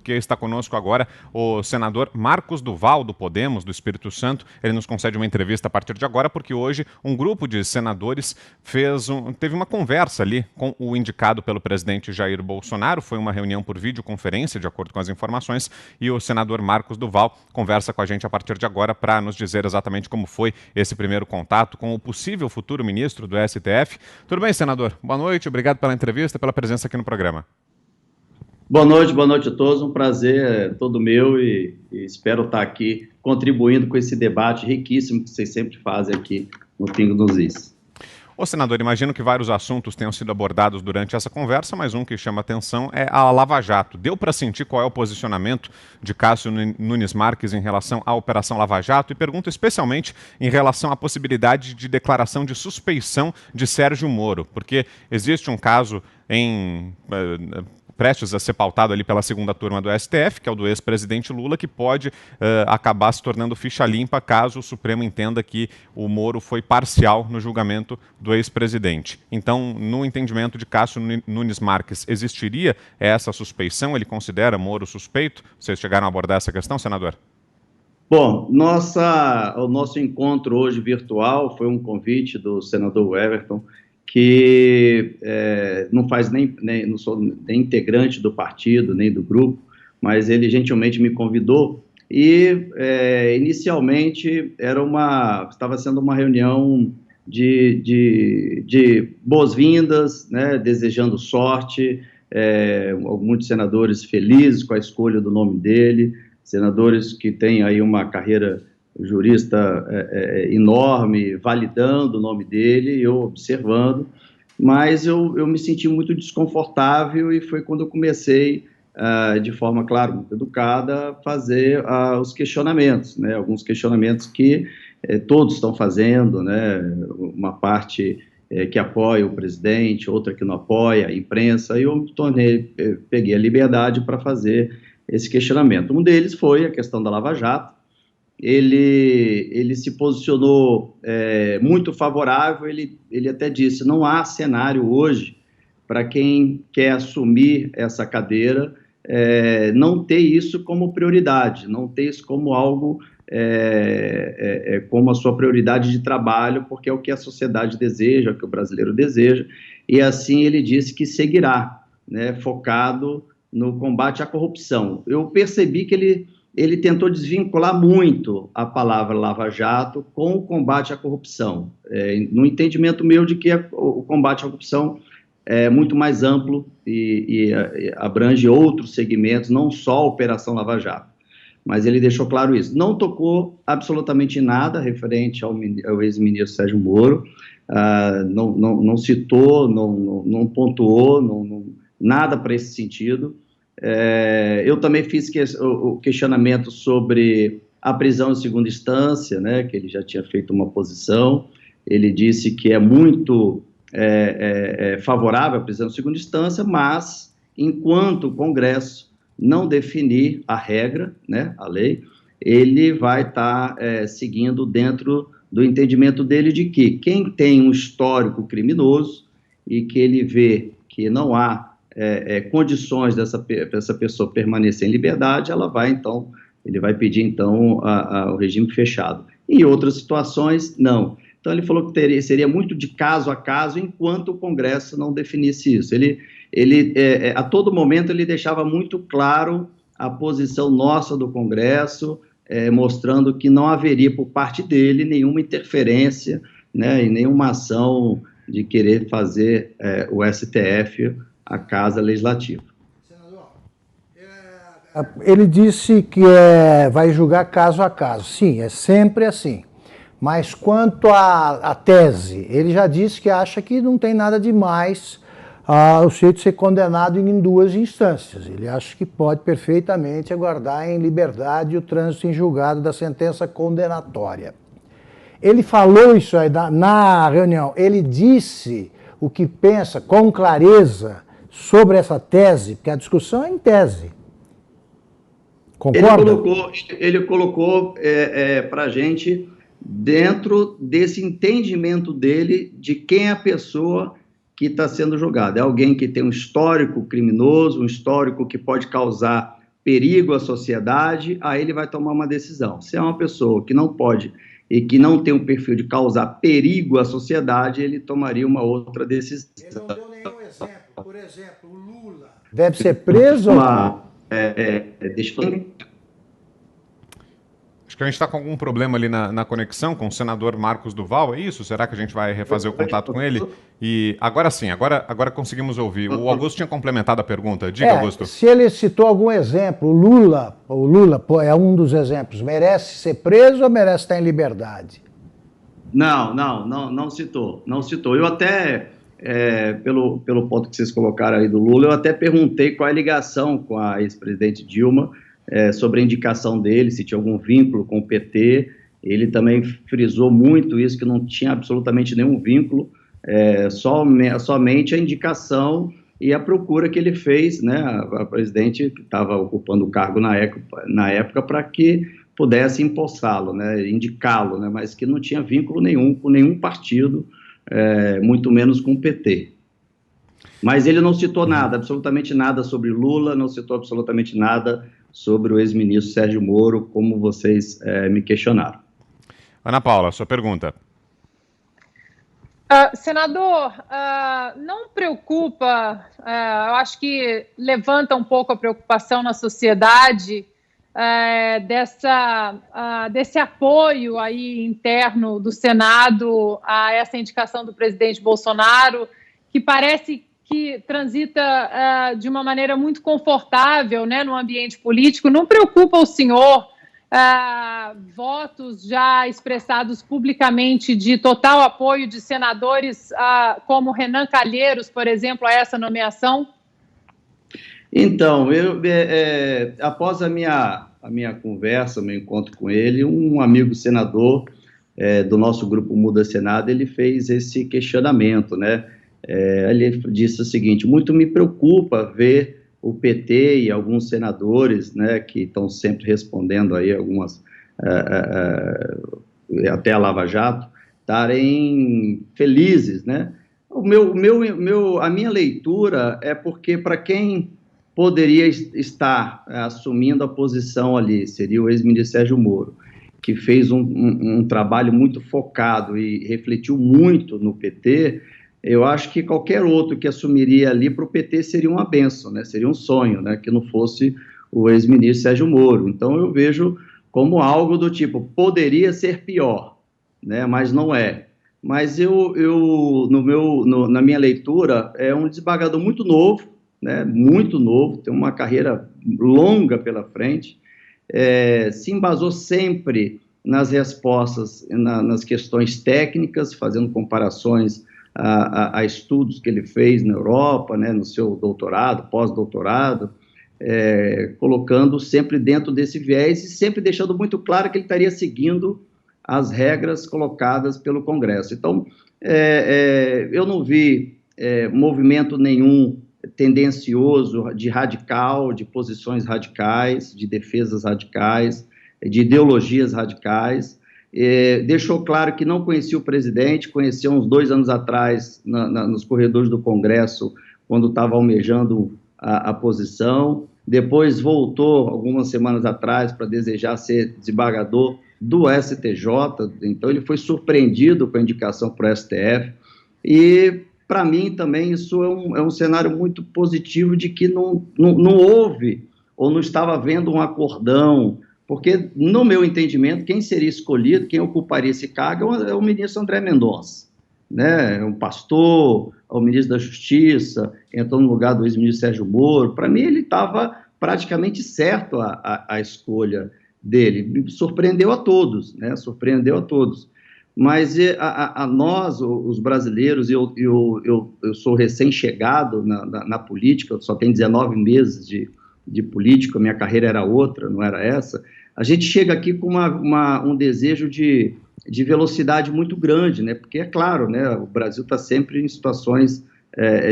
porque está conosco agora o senador Marcos Duval, do Podemos, do Espírito Santo. Ele nos concede uma entrevista a partir de agora, porque hoje um grupo de senadores teve uma conversa ali com o indicado pelo presidente Jair Bolsonaro. Foi uma reunião por videoconferência, de acordo com as informações, e o senador Marcos Duval conversa com a gente a partir de agora para nos dizer exatamente como foi esse primeiro contato com o possível futuro ministro do STF. Tudo bem, senador? Boa noite, obrigado pela entrevista, pela presença aqui no programa. Boa noite a todos, um prazer todo meu e espero estar aqui contribuindo com esse debate riquíssimo que vocês sempre fazem aqui no Pingo dos Is. Ô, senador, imagino que vários assuntos tenham sido abordados durante essa conversa, mas um que chama atenção é a Lava Jato. Deu para sentir qual é o posicionamento de Cássio Nunes Marques em relação à Operação Lava Jato? E pergunto especialmente em relação à possibilidade de declaração de suspeição de Sérgio Moro, porque existe um caso prestes a ser pautado ali pela segunda turma do STF, que é o do ex-presidente Lula, que pode acabar se tornando ficha limpa caso o Supremo entenda que o Moro foi parcial no julgamento do ex-presidente. Então, no entendimento de Cássio Nunes Marques, existiria essa suspeição? Ele considera Moro suspeito? Vocês chegaram a abordar essa questão, senador? Bom, o nosso encontro hoje virtual foi um convite do senador Everton, que não sou nem integrante do partido, nem do grupo, mas ele gentilmente me convidou e inicialmente estava sendo uma reunião de boas-vindas, né, desejando sorte, muitos senadores felizes com a escolha do nome dele, senadores que têm aí uma carreira jurista enorme, validando o nome dele, eu observando, mas eu me senti muito desconfortável e foi quando eu comecei, de forma, claro, muito educada, a fazer os questionamentos, né, alguns questionamentos que todos estão fazendo, né, uma parte que apoia o presidente, outra que não apoia, a imprensa, e eu peguei a liberdade para fazer esse questionamento. Um deles foi a questão da Lava Jato. Ele se posicionou muito favorável, ele até disse, não há cenário hoje para quem quer assumir essa cadeira, não ter isso como prioridade, não ter isso como algo, como a sua prioridade de trabalho, porque é o que a sociedade deseja, é o que o brasileiro deseja, e assim ele disse que seguirá, né, focado no combate à corrupção. Eu percebi que ele tentou desvincular muito a palavra Lava Jato com o combate à corrupção, no entendimento meu de que o combate à corrupção é muito mais amplo e abrange outros segmentos, não só a Operação Lava Jato, mas ele deixou claro isso. Não tocou absolutamente nada referente ao ex-ministro Sérgio Moro, não citou, não pontuou, nada para esse sentido. Eu também fiz o questionamento sobre a prisão em segunda instância, né, que ele já tinha feito uma posição, ele disse que é muito favorável à prisão em segunda instância, mas enquanto o Congresso não definir a regra, né, a lei, ele vai estar seguindo dentro do entendimento dele de que quem tem um histórico criminoso e que ele vê que não há condições dessa pessoa permanecer em liberdade, ele vai pedir, então, o regime fechado. Em outras situações, não. Então, ele falou que seria muito de caso a caso, enquanto o Congresso não definisse isso. A todo momento, ele deixava muito claro a posição nossa do Congresso, mostrando que não haveria, por parte dele, nenhuma interferência, né, e nenhuma ação de querer fazer o STF a Casa Legislativa. Senador, ele disse que vai julgar caso a caso. Sim, é sempre assim. Mas quanto à tese, ele já disse que acha que não tem nada demais o sujeito ser condenado em 2 instâncias. Ele acha que pode perfeitamente aguardar em liberdade o trânsito em julgado da sentença condenatória. Ele falou isso aí na reunião, ele disse o que pensa com clareza sobre essa tese, porque a discussão é em tese. Concorda? Ele colocou para a gente dentro desse entendimento dele de quem é a pessoa que está sendo julgada. É alguém que tem um histórico criminoso, um histórico que pode causar perigo à sociedade, aí ele vai tomar uma decisão. Se é uma pessoa que não pode e que não tem um perfil de causar perigo à sociedade, ele tomaria uma outra decisão. Ele não deu nenhum exemplo. Por exemplo, o Lula deve ser preso ou não? Deixa eu... Acho que a gente está com algum problema ali na conexão com o senador Marcos Duval, é isso? Será que a gente vai refazer o contato com ele? E agora sim, agora conseguimos ouvir. O Augusto tinha complementado a pergunta. Diga, Augusto. Se ele citou algum exemplo, o Lula é um dos exemplos, merece ser preso ou merece estar em liberdade? Não citou. Eu até, pelo ponto que vocês colocaram aí do Lula, eu até perguntei qual é a ligação com a ex-presidente Dilma, sobre a indicação dele, se tinha algum vínculo com o PT. Ele também frisou muito isso, que não tinha absolutamente nenhum vínculo, somente a indicação e a procura que ele fez, né, a presidente que estava ocupando o cargo na época para que pudesse empossá-lo, né, indicá-lo, né, mas que não tinha vínculo nenhum com nenhum partido, muito menos com o PT. Mas ele não citou nada, absolutamente nada sobre Lula, não citou absolutamente nada sobre o ex-ministro Sérgio Moro, como vocês me questionaram. Ana Paula, sua pergunta. Senador, não preocupa, eu acho que levanta um pouco a preocupação na sociedade desse apoio aí interno do Senado a essa indicação do presidente Bolsonaro, que parece que transita de uma maneira muito confortável, né, no ambiente político. Não preocupa o senhor votos já expressados publicamente de total apoio de senadores como Renan Calheiros, por exemplo, a essa nomeação? Então, após a minha conversa, meu encontro com ele, um amigo senador do nosso grupo Muda Senado, ele fez esse questionamento, né? Ele disse o seguinte: muito me preocupa ver o PT e alguns senadores, né, que estão sempre respondendo aí algumas, até a Lava Jato, estarem felizes, né? A minha leitura é porque, para quem poderia estar assumindo a posição ali, seria o ex-ministro Sérgio Moro, que fez um trabalho muito focado e refletiu muito no PT. Eu acho que qualquer outro que assumiria ali para o PT seria uma bênção, né? Seria um sonho, né? Que não fosse o ex-ministro Sérgio Moro. Então, eu vejo como algo do tipo, poderia ser pior, né? Mas não é. Mas na minha leitura, é um desembargador muito novo, né? Muito novo, tem uma carreira longa pela frente, se embasou sempre nas respostas, nas questões técnicas, fazendo comparações a estudos que ele fez na Europa, né, no seu doutorado, pós-doutorado, colocando sempre dentro desse viés e sempre deixando muito claro que ele estaria seguindo as regras colocadas pelo Congresso. Então, eu não vi movimento nenhum tendencioso de radical, de posições radicais, de defesas radicais, de ideologias radicais. Deixou claro que não conhecia o presidente, conheceu uns 2 anos atrás nos corredores do Congresso, quando estava almejando a posição, depois voltou algumas semanas atrás para desejar ser desembargador do STJ, então ele foi surpreendido com a indicação para o STF, e para mim também isso é um cenário muito positivo de que não houve, ou não estava havendo um acordão, porque, no meu entendimento, quem seria escolhido, quem ocuparia esse cargo é o ministro André Mendonça, né? Um pastor, o ministro da Justiça, entrou no lugar do ex-ministro Sérgio Moro. Para mim, ele estava praticamente certo a escolha dele. Me surpreendeu a todos, né? Surpreendeu a todos. Mas a nós, os brasileiros, eu sou recém-chegado na política, eu só tenho 19 meses de política, minha carreira era outra, não era essa. A gente chega aqui com um desejo de velocidade muito grande, né? Porque, é claro, né, o Brasil está sempre em situações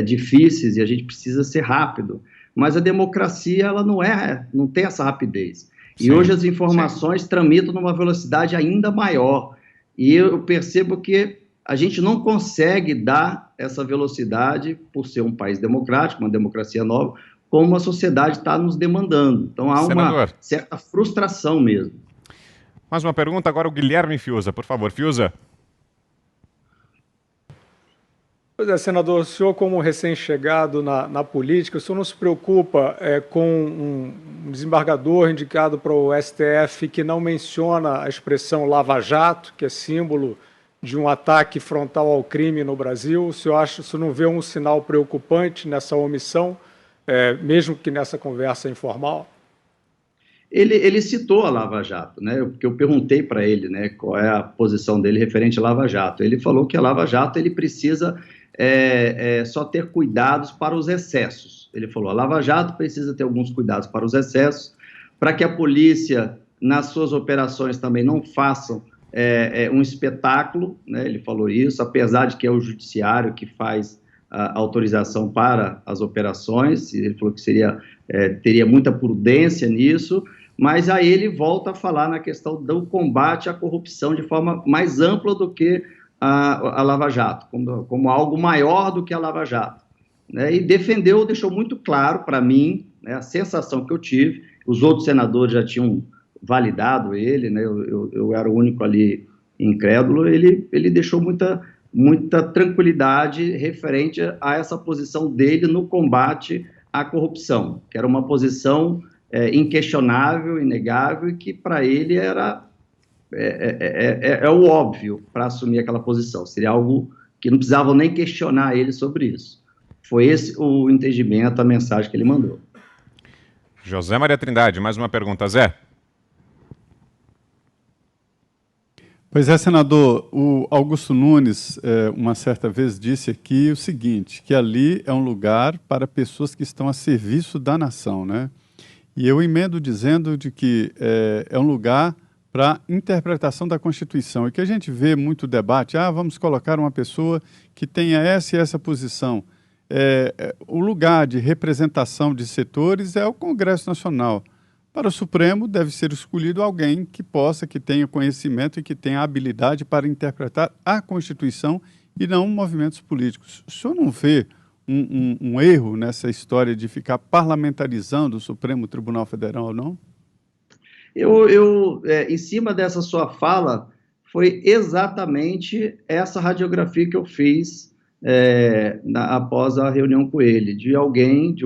difíceis e a gente precisa ser rápido. Mas a democracia, ela não tem essa rapidez. Sim, e hoje as informações tramitam numa velocidade ainda maior. E eu percebo que a gente não consegue dar essa velocidade, por ser um país democrático, uma democracia nova, como a sociedade está nos demandando. Então há uma certa frustração mesmo. Mais uma pergunta agora, o Guilherme Fiuza, por favor. Fiuza. Pois é, senador, o senhor como recém-chegado na política, o senhor não se preocupa com um desembargador indicado para o STF que não menciona a expressão Lava Jato, que é símbolo de um ataque frontal ao crime no Brasil? O senhor não vê um sinal preocupante nessa omissão, mesmo que nessa conversa informal? Ele citou a Lava Jato, né? Porque eu perguntei para ele, né, qual é a posição dele referente à Lava Jato. Ele falou que a Lava Jato ele precisa só ter cuidados para os excessos. Ele falou, a Lava Jato precisa ter alguns cuidados para os excessos, para que a polícia, nas suas operações, também não façam um espetáculo, né? Ele falou isso, apesar de que é o judiciário que faz a autorização para as operações. Ele falou que teria muita prudência nisso, mas aí ele volta a falar na questão do combate à corrupção de forma mais ampla do que a Lava Jato, como algo maior do que a Lava Jato, né? E deixou muito claro para mim, né, a sensação que eu tive. Os outros senadores já tinham validado ele, né? Eu era o único ali incrédulo. Ele deixou muita tranquilidade referente a essa posição dele no combate à corrupção, que era uma posição inquestionável, inegável, e que para ele era o óbvio para assumir aquela posição. Seria algo que não precisavam nem questionar ele sobre isso. Foi esse o entendimento, a mensagem que ele mandou. José Maria Trindade, mais uma pergunta. Zé. Pois é, senador, o Augusto Nunes, uma certa vez, disse aqui o seguinte, que ali é um lugar para pessoas que estão a serviço da nação, né? E eu emendo dizendo de que é um lugar para interpretação da Constituição, e que a gente vê muito debate, vamos colocar uma pessoa que tenha essa e essa posição. O lugar de representação de setores é o Congresso Nacional. Para o Supremo deve ser escolhido alguém que tenha conhecimento e que tenha habilidade para interpretar a Constituição e não movimentos políticos. O senhor não vê um erro nessa história de ficar parlamentarizando o Supremo Tribunal Federal, não? Em cima dessa sua fala, foi exatamente essa radiografia que eu fiz após a reunião com ele, de alguém, de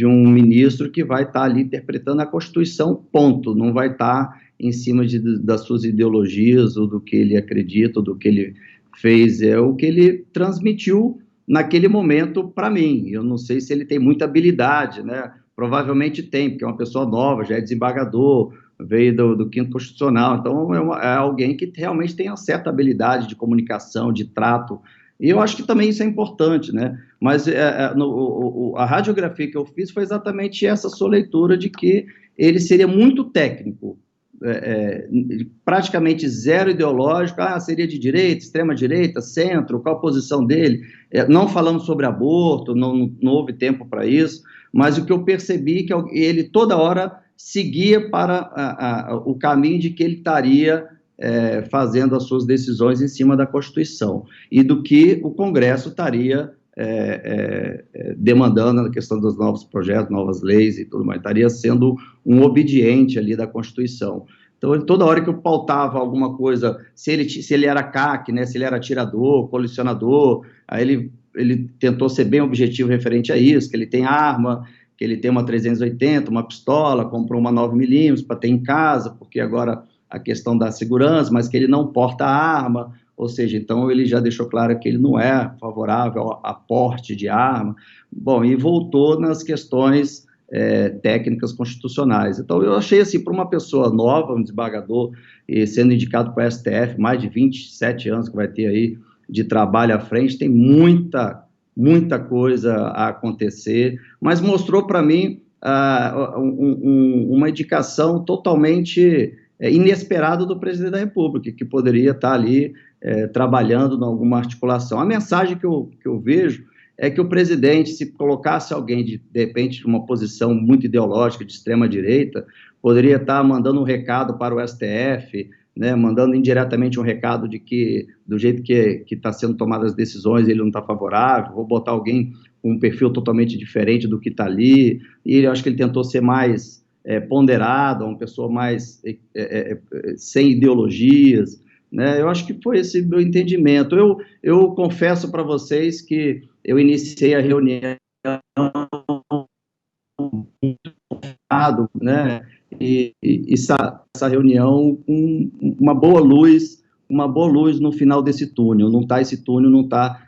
um ministro que vai estar ali interpretando a Constituição, ponto. Não vai estar em cima das suas ideologias, ou do que ele acredita, ou do que ele fez. É o que ele transmitiu naquele momento para mim. Eu não sei se ele tem muita habilidade, né? Provavelmente tem, porque é uma pessoa nova, já é desembargador, veio do 5º Constitucional, então é alguém que realmente tem uma certa habilidade de comunicação, de trato. E eu acho que também isso é importante, né? Mas a radiografia que eu fiz foi exatamente essa sua leitura de que ele seria muito técnico, praticamente zero ideológico. Seria de direita, extrema-direita, centro, qual a posição dele? Não falamos sobre aborto, não houve tempo para isso, mas o que eu percebi é que ele toda hora seguia para o caminho de que ele estaria fazendo as suas decisões em cima da Constituição, e do que o Congresso estaria demandando na questão dos novos projetos, novas leis e tudo mais, estaria sendo um obediente ali da Constituição. Então, toda hora que eu pautava alguma coisa, se ele era CAC, né, se ele era atirador, colecionador, aí ele tentou ser bem objetivo referente a isso, que ele tem arma, que ele tem uma 380, uma pistola, comprou uma 9mm para ter em casa, porque agora a questão da segurança, mas que ele não porta arma, ou seja, então ele já deixou claro que ele não é favorável a porte de arma. Bom, e voltou nas questões técnicas constitucionais. Então eu achei assim, para uma pessoa nova, um desembargador, sendo indicado para o STF, mais de 27 anos que vai ter aí de trabalho à frente, tem muita coisa a acontecer, mas mostrou para mim uma indicação totalmente inesperada do presidente da República, que poderia estar ali trabalhando em alguma articulação. A mensagem que eu vejo é que o presidente, se colocasse alguém, de repente, de uma posição muito ideológica, de extrema-direita, poderia estar mandando um recado para o STF, né, mandando indiretamente um recado de que, do jeito que está sendo tomadas as decisões, ele não está favorável, vou botar alguém um perfil totalmente diferente do que está ali, e eu acho que ele tentou ser mais ponderado, uma pessoa mais sem ideologias, né? Eu acho que foi esse meu entendimento. Eu confesso para vocês que eu iniciei a reunião, né? E essa reunião com uma boa luz no final desse túnel. Esse túnel não está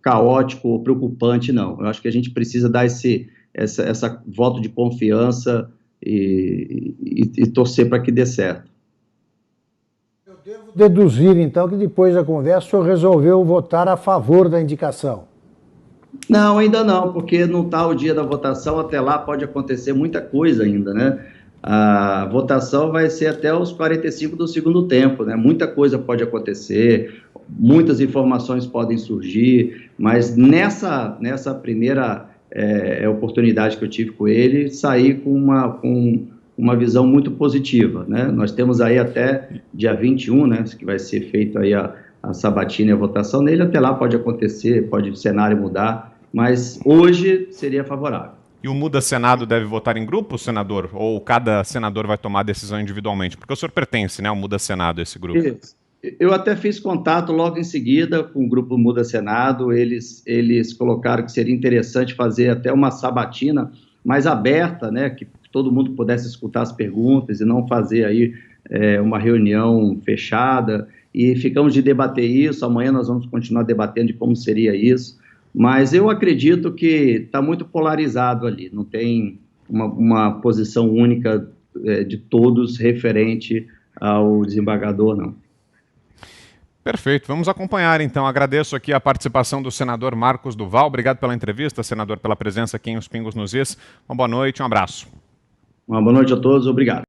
caótico ou preocupante, não. Eu acho que a gente precisa dar essa voto de confiança e torcer para que dê certo. Eu devo deduzir, então, que depois da conversa o senhor resolveu votar a favor da indicação. Não, ainda não, porque não está o dia da votação, até lá pode acontecer muita coisa ainda, né? A votação vai ser até os 45 do segundo tempo, né? Muita coisa pode acontecer, muitas informações podem surgir, mas nessa primeira oportunidade que eu tive com ele, saí com uma visão muito positiva, né? Nós temos aí até dia 21, né, que vai ser feito aí a sabatina e a votação nele, até lá pode acontecer, pode o cenário mudar, mas hoje seria favorável. E o Muda Senado deve votar em grupo, senador? Ou cada senador vai tomar a decisão individualmente? Porque o senhor pertence, né, ao Muda Senado, esse grupo. Eu até fiz contato logo em seguida com o grupo Muda Senado, eles colocaram que seria interessante fazer até uma sabatina mais aberta, né, que todo mundo pudesse escutar as perguntas e não fazer aí uma reunião fechada, e ficamos de debater isso. Amanhã nós vamos continuar debatendo de como seria isso, mas eu acredito que está muito polarizado ali, não tem uma posição única de todos referente ao desembargador, não. Perfeito, vamos acompanhar então. Agradeço aqui a participação do senador Marcos Duval. Obrigado pela entrevista, senador, pela presença aqui em Os Pingos nos Is. Uma boa noite, um abraço. Uma boa noite a todos, obrigado.